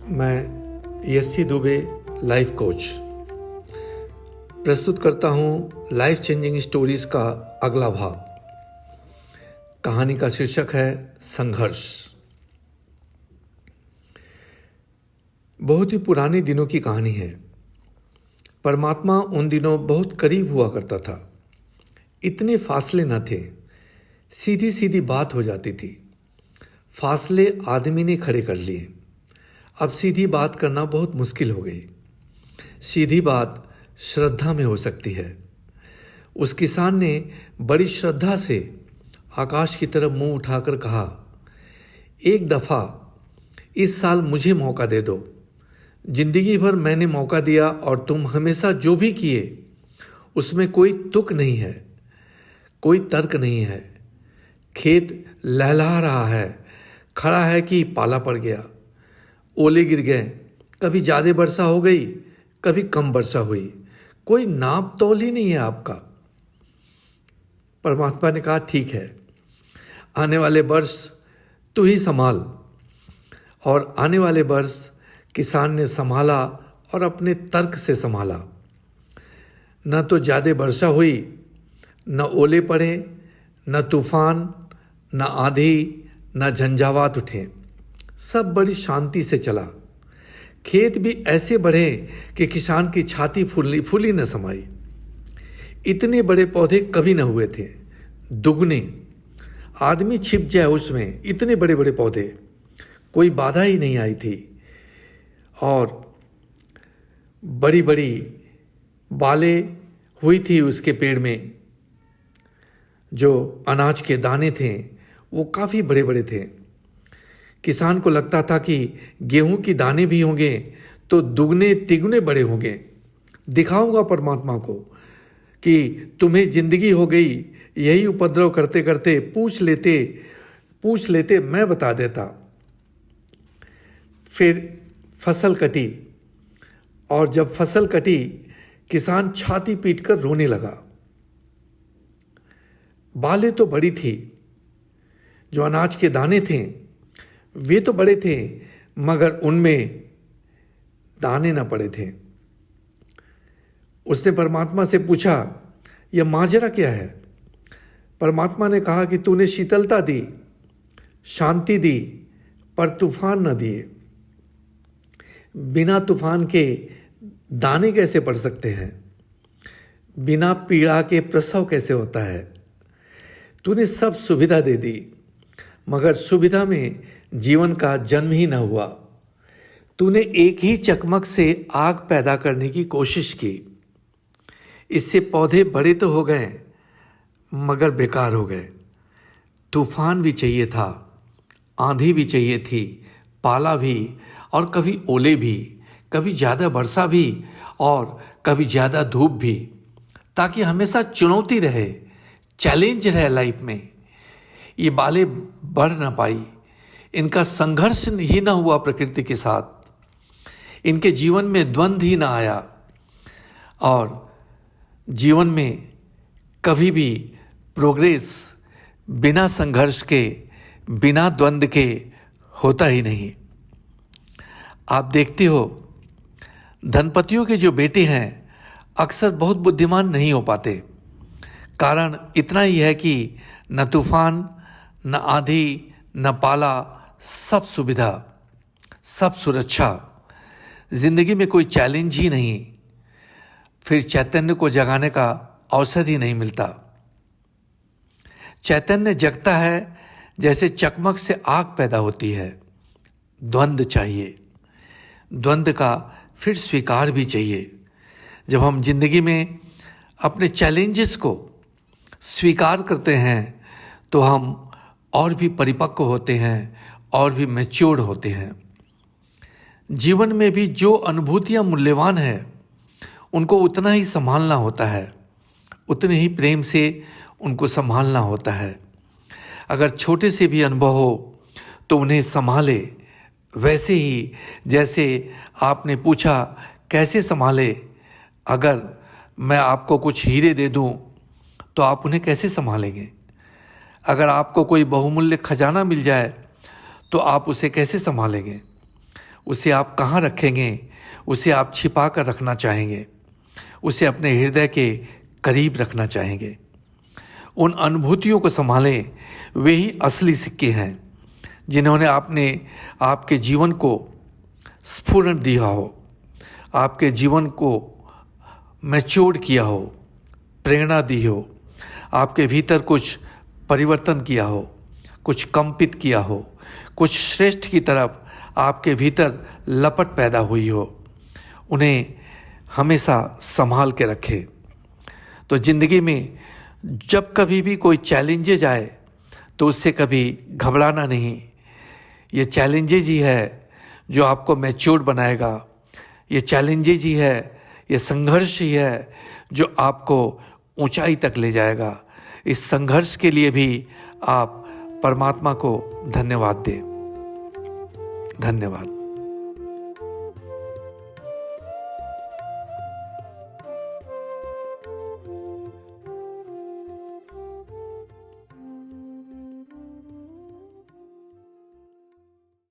मैं SC Dubey life coach प्रस्तुत करता हूँ लाइफ चेंजिंग स्टोरीज का अगला भाग। कहानी का शीर्षक है संघर्ष। बहुत ही पुराने दिनों की कहानी है। परमात्मा उन दिनों बहुत करीब हुआ करता था। इतने फासले न थे, सीधी सीधी बात हो जाती थी। फासले आदमी ने खड़े कर लिए। अब सीधी बात करना बहुत मुश्किल हो गई। सीधी बात श्रद्धा में हो सकती है। उस किसान ने बड़ी श्रद्धा से आकाश की तरफ मुंह उठाकर कहा, एक दफ़ा इस साल मुझे मौका दे दो। जिंदगी भर मैंने मौका दिया और तुम हमेशा जो भी किए उसमें कोई तुक नहीं है, कोई तर्क नहीं है। खेत लहलहा रहा है, खड़ा है कि पाला पड़ गया। ओले गिर गए, कभी ज़्यादा वर्षा हो गई, कभी कम वर्षा हुई। कोई नाप तौल ही नहीं है आपका। परमात्मा ने कहा, ठीक है, आने वाले वर्ष तू ही संभाल। और आने वाले वर्ष किसान ने संभाला और अपने तर्क से संभाला। न तो ज़्यादा वर्षा हुई, न ओले पड़े, न तूफान, न आंधी, न झंझावात उठे। सब बड़ी शांति से चला। खेत भी ऐसे बढ़े कि किसान की छाती फूली न समाई। इतने बड़े पौधे कभी न हुए थे, दुगने। आदमी छिप जाए उसमें, इतने बड़े बड़े पौधे। कोई बाधा ही नहीं आई थी। और बड़ी बड़ी बालें हुई थी उसके पेड़ में। जो अनाज के दाने थे वो काफ़ी बड़े बड़े थे। किसान को लगता था कि गेहूं की दाने भी होंगे तो दुगने तिगुने बड़े होंगे। दिखाऊंगा परमात्मा को कि तुम्हें जिंदगी हो गई। यही उपद्रव करते करते पूछ लेते मैं बता देता। फिर फसल कटी, और जब फसल कटी किसान छाती पीटकर रोने लगा। बालें तो बड़ी थी, जो अनाज के दाने थे वे तो बड़े थे, मगर उनमें दाने न पड़े थे। उसने परमात्मा से पूछा, यह माजरा क्या है? परमात्मा ने कहा कि तूने शीतलता दी, शांति दी, पर तूफान न दिए। बिना तूफान के दाने कैसे पड़ सकते हैं? बिना पीड़ा के प्रसव कैसे होता है? तूने सब सुविधा दे दी, मगर सुविधा में जीवन का जन्म ही न हुआ। तूने एक ही चकमक से आग पैदा करने की कोशिश की। इससे पौधे बड़े तो हो गए, मगर बेकार हो गए। तूफान भी चाहिए था, आंधी भी चाहिए थी, पाला भी, और कभी ओले भी, कभी ज़्यादा वर्षा भी और कभी ज़्यादा धूप भी, ताकि हमेशा चुनौती रहे, चैलेंज रहे लाइफ में। ये बालें बढ़ ना पाई, इनका संघर्ष ही ना हुआ प्रकृति के साथ, इनके जीवन में द्वंद्व ही ना आया। और जीवन में कभी भी प्रोग्रेस बिना संघर्ष के, बिना द्वंद्व के होता ही नहीं। आप देखते हो, धनपतियों के जो बेटे हैं अक्सर बहुत बुद्धिमान नहीं हो पाते। कारण इतना ही है कि न तूफान, न आंधी, न पाला, सब सुविधा, सब सुरक्षा। जिंदगी में कोई चैलेंज ही नहीं। फिर चैतन्य को जगाने का अवसर ही नहीं मिलता। चैतन्य जगता है जैसे चकमक से आग पैदा होती है। द्वंद्व चाहिए, द्वंद्व का फिर स्वीकार भी चाहिए। जब हम जिंदगी में अपने चैलेंजेस को स्वीकार करते हैं तो हम और भी परिपक्व होते हैं और भी मैच्योर्ड होते हैं। जीवन में भी जो अनुभूतियाँ मूल्यवान हैं उनको उतना ही संभालना होता है, उतने ही प्रेम से उनको संभालना होता है। अगर छोटे से भी अनुभव हो तो उन्हें संभाले, वैसे ही जैसे आपने पूछा कैसे संभाले। अगर मैं आपको कुछ हीरे दे दूं तो आप उन्हें कैसे संभालेंगे? अगर आपको कोई बहुमूल्य खजाना मिल जाए तो आप उसे कैसे संभालेंगे? उसे आप कहाँ रखेंगे, उसे आप छिपा कर रखना चाहेंगे, उसे अपने हृदय के करीब रखना चाहेंगे। उन अनुभूतियों को संभालें, वे ही असली सिक्के हैं जिन्होंने आपके जीवन को स्फुरण दिया हो, आपके जीवन को मैच्योर किया हो, प्रेरणा दी हो, आपके भीतर कुछ परिवर्तन किया हो, कुछ कंपित किया हो, कुछ श्रेष्ठ की तरफ आपके भीतर लपट पैदा हुई हो। उन्हें हमेशा संभाल के रखें। तो जिंदगी में जब कभी भी कोई चैलेंजेज आए तो उससे कभी घबराना नहीं। ये चैलेंजेज ही है जो आपको मैच्योर बनाएगा। ये चैलेंजेज ही है, ये संघर्ष ही है जो आपको ऊंचाई तक ले जाएगा। इस संघर्ष के लिए भी आप परमात्मा को धन्यवाद दें। धन्यवाद।